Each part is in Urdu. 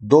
2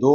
2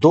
2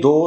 2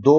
2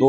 2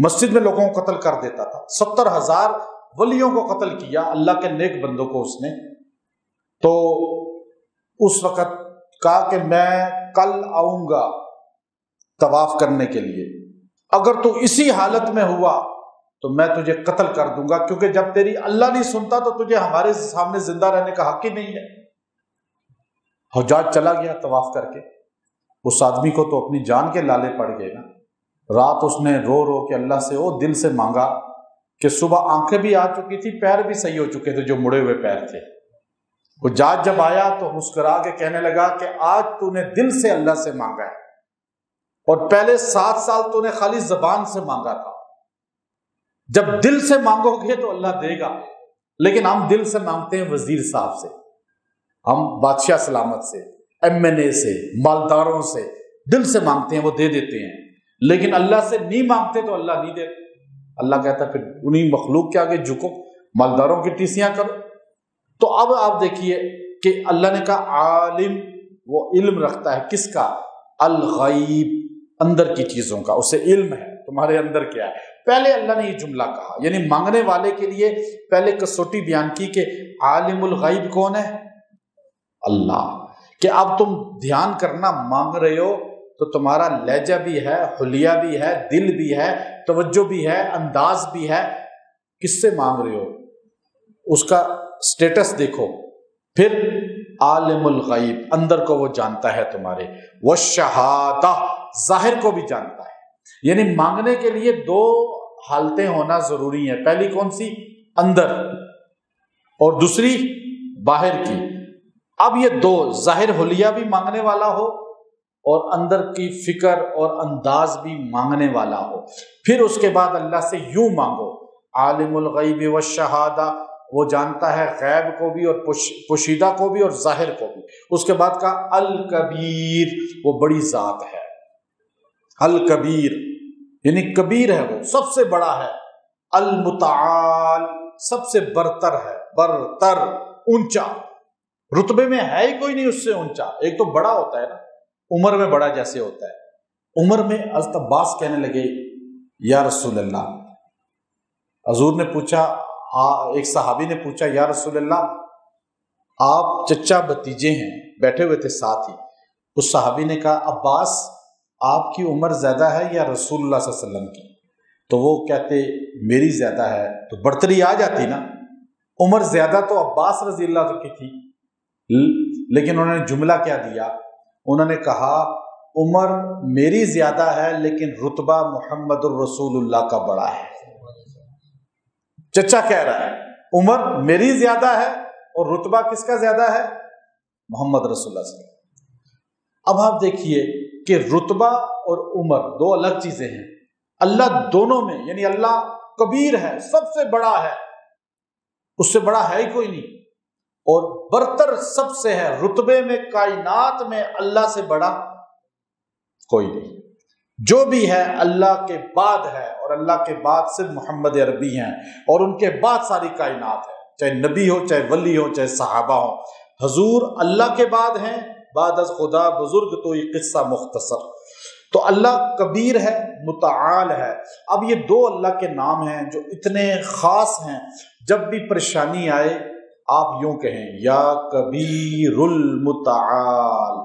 مسجد میں لوگوں کو قتل کر دیتا تھا، 70,000 ولیوں کو قتل کیا، اللہ کے نیک بندوں کو اس نے۔ تو اس وقت کہا کہ میں کل آؤں گا طواف کرنے کے لیے، اگر تو اسی حالت میں ہوا تو میں تجھے قتل کر دوں گا، کیونکہ جب تیری اللہ نہیں سنتا تو تجھے ہمارے سامنے زندہ رہنے کا حق ہی نہیں ہے۔ حجاج چلا گیا طواف کر کے، اس آدمی کو تو اپنی جان کے لالے پڑ گئے نا۔ رات اس نے رو رو کے اللہ سے دل سے مانگا کہ صبح آنکھیں بھی آ چکی تھی، پیر بھی صحیح ہو چکے تھے جو مڑے ہوئے پیر تھے۔ حجاج جب آیا تو مسکرا کے کہنے لگا کہ آج تو نے دل سے اللہ سے مانگا ہے، اور پہلے 7 سال تو نے خالی زبان سے مانگا تھا۔ جب دل سے مانگو گے تو اللہ دے گا، لیکن ہم دل سے مانگتے ہیں وزیر صاحب سے، ہم بادشاہ سلامت سے، MNA سے، مالداروں سے دل سے مانگتے ہیں، وہ دے دیتے ہیں، لیکن اللہ سے نہیں مانگتے تو اللہ نہیں دیتے۔ اللہ کہتا ہے پھر انہیں مخلوق کے آگے جھکو، مالداروں کی ٹیسیاں کرو۔ تو اب آپ دیکھیے کہ اللہ نے کہا عالم، وہ علم رکھتا ہے کس کا؟ الغیب، اندر کی چیزوں کا، اسے علم ہے تمہارے اندر کیا ہے۔ پہلے اللہ نے یہ جملہ کہا، یعنی مانگنے والے کے لیے پہلے کسوٹی بیان کی کہ عالم الغیب کون ہے؟ اللہ۔ کہ اب تم دھیان کرنا، مانگ رہے ہو تو تمہارا لہجہ بھی ہے، حلیہ بھی ہے، دل بھی ہے، توجہ بھی ہے، انداز بھی ہے، کس سے مانگ رہے ہو اس کا سٹیٹس دیکھو۔ پھر عالم الغیب، اندر کو وہ جانتا ہے تمہارے، والشہادہ، ظاہر کو بھی جانتا ہے۔ یعنی مانگنے کے لیے 2 حالتیں ہونا ضروری ہیں، پہلی کون سی؟ اندر، اور دوسری باہر کی۔ اب یہ 2، ظاہر حلیہ بھی مانگنے والا ہو اور اندر کی فکر اور انداز بھی مانگنے والا ہو، پھر اس کے بعد اللہ سے یوں مانگو، عالم الغیب والشہادہ، وہ جانتا ہے غیب کو بھی اور پوشیدہ کو بھی اور ظاہر کو بھی۔ اس کے بعد کہا الکبیر، وہ بڑی ذات ہے، الکبیر یعنی کبیر ہے، وہ سب سے بڑا ہے، المتعال، سب سے برتر ہے، برتر، اونچا، رتبے میں ہے ہی کوئی نہیں اس سے اونچا۔ ایک تو بڑا ہوتا ہے نا، عمر میں بڑا جیسے ہوتا ہے، عمر میں حضرت عباس کہنے لگے یا رسول اللہ، حضور نے پوچھا، ایک صحابی نے پوچھا یا رسول اللہ آپ چچا بھتیجے ہیں، بیٹھے ہوئے تھے ساتھ ہی، اس صحابی نے کہا عباس آپ کی عمر زیادہ ہے یا رسول اللہ صلی اللہ علیہ وسلم کی؟ تو وہ کہتے میری زیادہ ہے، تو برتری آ جاتی نا، عمر زیادہ تو عباس رضی اللہ کی تھی، لیکن انہوں نے جملہ کیا دیا؟ انہوں نے کہا عمر میری زیادہ ہے لیکن رتبہ محمد الرسول اللہ کا بڑا ہے۔ چچا کہہ رہا ہے عمر میری زیادہ ہے اور رتبہ کس کا زیادہ ہے؟ محمد رسول اللہ صلی اللہ علیہ وسلم۔ اب آپ دیکھیے کہ رتبہ اور عمر 2 الگ چیزیں ہیں، اللہ دونوں میں، یعنی اللہ کبیر ہے، سب سے بڑا ہے، اس سے بڑا ہے ہی کوئی نہیں، اور برتر سب سے ہے، رتبے میں کائنات میں اللہ سے بڑا کوئی نہیں۔ جو بھی ہے اللہ کے بعد ہے، اور اللہ کے بعد صرف محمد عربی ہیں، اور ان کے بعد ساری کائنات ہے، چاہے نبی ہو، چاہے ولی ہو، چاہے صحابہ ہو۔ حضور اللہ کے بعد ہیں، بعد از خدا بزرگ تو یہ قصہ مختصر۔ تو اللہ کبیر ہے، متعال ہے۔ اب یہ 2 اللہ کے نام ہیں جو اتنے خاص ہیں، جب بھی پریشانی آئے آپ یوں کہیں یا کبیر المتعال،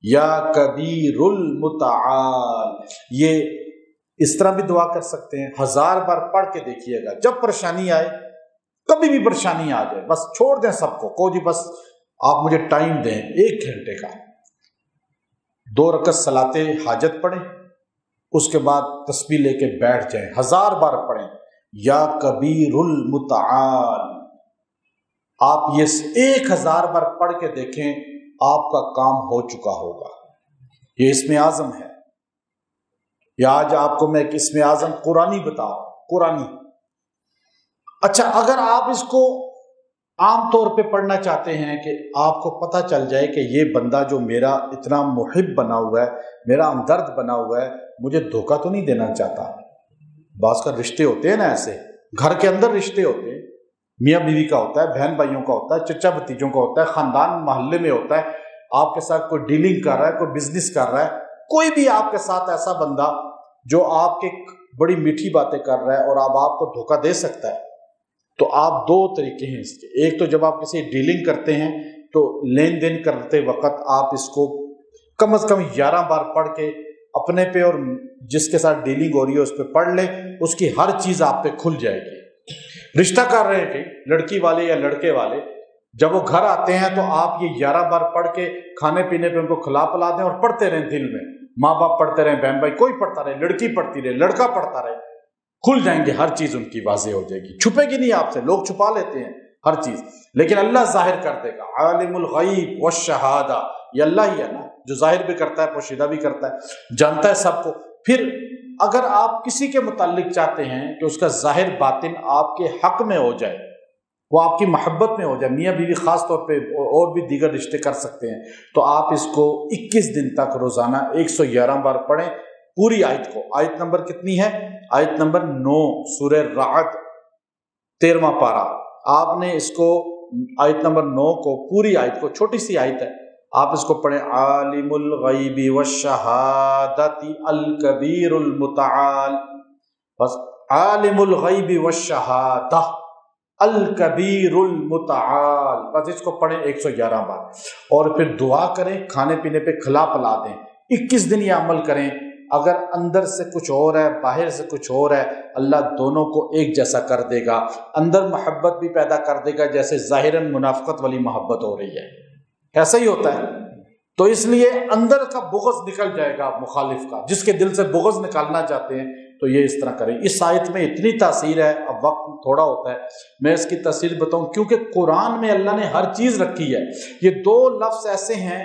یا کبیر المتعال۔ یہ اس طرح بھی دعا کر سکتے ہیں، 1000 بار پڑھ کے دیکھیے گا، جب پریشانی آئے، کبھی بھی پریشانی آ جائے، بس چھوڑ دیں سب کو جی بس آپ مجھے ٹائم دیں 1 گھنٹے کا، 2 رکعت صلاۃ حاجت پڑھیں، اس کے بعد تسبیح لے کے بیٹھ جائیں، 1000 بار پڑھیں یا کبیر المتعال۔ آپ یہ 1000 بار پڑھ کے دیکھیں، آپ کا کام ہو چکا ہوگا۔ یہ اسم اعظم ہے، یا آج آپ کو میں ایک اسم اعظم قرآنی بتا رہا ہوں، قرآنی۔ اچھا، اگر آپ اس کو عام طور پہ پڑھنا چاہتے ہیں کہ آپ کو پتہ چل جائے کہ یہ بندہ جو میرا اتنا محب بنا ہوا ہے، میرا ہمدرد بنا ہوا ہے، مجھے دھوکہ تو نہیں دینا چاہتا۔ بعض کا رشتے ہوتے ہیں نا ایسے، گھر کے اندر رشتے ہوتے ہیں، میاں بیوی کا ہوتا ہے، بہن بھائیوں کا ہوتا ہے، چچا بھتیجوں کا ہوتا ہے، خاندان محلے میں ہوتا ہے، آپ کے ساتھ کوئی ڈیلنگ کر رہا ہے، کوئی بزنس کر رہا ہے، کوئی بھی آپ کے ساتھ ایسا بندہ جو آپ کے بڑی میٹھی باتیں کر رہا ہے اور اب آپ کو دھوکہ دے سکتا ہے، تو آپ دو طریقے ہیں اس کے۔ ایک تو جب آپ کسی ڈیلنگ کرتے ہیں تو لین دین کرتے وقت آپ اس کو کم از کم 11 بار پڑھ کے اپنے پہ اور جس کے ساتھ ڈیلنگ ہو رہی ہے اس پہ پڑھ لیں، اس کی ہر چیز آپ پہ کھل جائے گی۔ رشتہ کر رہے ہیں کہ لڑکی والے یا لڑکے والے، جب وہ گھر آتے ہیں تو آپ یہ 11 بار پڑھ کے کھانے پینے پہ ان کو کھلا پلا دیں اور پڑھتے رہیں دل میں، ماں باپ پڑھتے رہیں، بہن بھائی کوئی پڑھتا رہے، لڑکی پڑھتی رہے، لڑکا پڑھتا رہے، کھل جائیں گے، ہر چیز ان کی واضح ہو جائے گی، چھپے گی نہیں آپ سے۔ لوگ چھپا لیتے ہیں ہر چیز، لیکن اللہ ظاہر کر دے گا۔ عالم الغیب والشہادہ، یہ اللہ ہی ہے نا جو ظاہر بھی کرتا ہے، پوشیدہ بھی کرتا ہے، جانتا ہے سب کو۔ پھر اگر آپ کسی کے متعلق چاہتے ہیں کہ اس کا ظاہر باطن آپ کے حق میں ہو جائے، وہ آپ کی محبت میں ہو جائے، میاں بیوی خاص طور پہ اور بھی دیگر رشتے کر سکتے ہیں، تو آپ اس کو 21 دن تک روزانہ 111 بار پڑھیں پوری آیت کو۔ آیت نمبر کتنی ہے؟ آیت نمبر 9، سورہ رعد 13واں پارہ۔ آپ نے اس کو آیت نمبر 9 کو، پوری آیت کو، چھوٹی سی آیت ہے، آپ اس کو پڑھیں۔ عالم الغیب والشہادۃ الکبیر المتعال، بس عالم الغیب والشہادہ الکبیر المتعال، بس اس کو پڑھیں 111 بار، اور پھر دعا کریں، کھانے پینے پہ کھلا پلا دیں۔ 21 دن یہ عمل کریں۔ اگر اندر سے کچھ اور ہے، باہر سے کچھ اور ہے، اللہ دونوں کو ایک جیسا کر دے گا۔ اندر محبت بھی پیدا کر دے گا، جیسے ظاہراً منافقت والی محبت ہو رہی ہے، ایسا ہی ہوتا ہے۔ تو اس لیے اندر کا بغض نکل جائے گا مخالف کا، جس کے دل سے بغض نکالنا چاہتے ہیں تو یہ اس طرح کریں۔ اس آیت میں اتنی تاثیر ہے، اب وقت تھوڑا ہوتا ہے میں اس کی تفصیل بتاؤں، کیونکہ قرآن میں اللہ نے ہر چیز رکھی ہے۔ یہ 2 لفظ ایسے ہیں،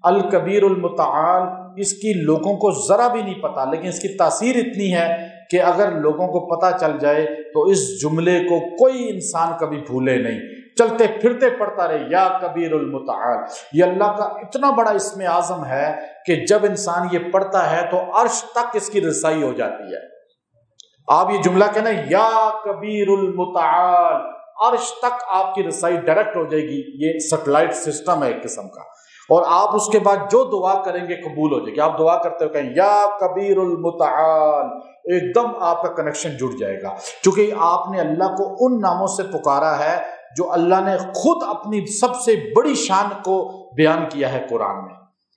الکبیر المتعال، اس کی لوگوں کو ذرا بھی نہیں پتا، لیکن اس کی تاثیر اتنی ہے کہ اگر لوگوں کو پتہ چل جائے تو اس جملے کو کوئی انسان کبھی بھولے نہیں، چلتے پھرتے پڑھتا رہے، یا کبیر المتعال۔ یہ اللہ کا اتنا بڑا اسم اعظم ہے کہ جب انسان یہ پڑھتا ہے تو عرش تک اس کی رسائی ہو جاتی ہے۔ آپ یہ جملہ کہنا، یا کبیر المتعال، عرش تک آپ کی رسائی ڈائریکٹ ہو جائے گی۔ یہ سیٹلائٹ سسٹم ہے ایک قسم کا، اور آپ اس کے بعد جو دعا کریں گے قبول ہو جائے گی۔ آپ دعا کرتے ہو کہیں یا کبیر المتعال، ایک دم آپ کا کنیکشن جڑ جائے گا، چونکہ آپ نے اللہ کو ان ناموں سے پکارا ہے جو اللہ نے خود اپنی سب سے بڑی شان کو بیان کیا ہے قرآن میں،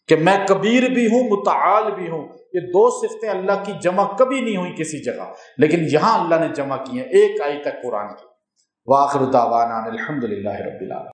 کہ میں کبیر بھی ہوں، متعال بھی ہوں۔ یہ 2 صفتیں اللہ کی جمع کبھی نہیں ہوئی کسی جگہ، لیکن یہاں اللہ نے جمع کی ہیں ایک آیت تک قرآن کی۔ وآخر دعوانا الحمدللہ رب العالمین۔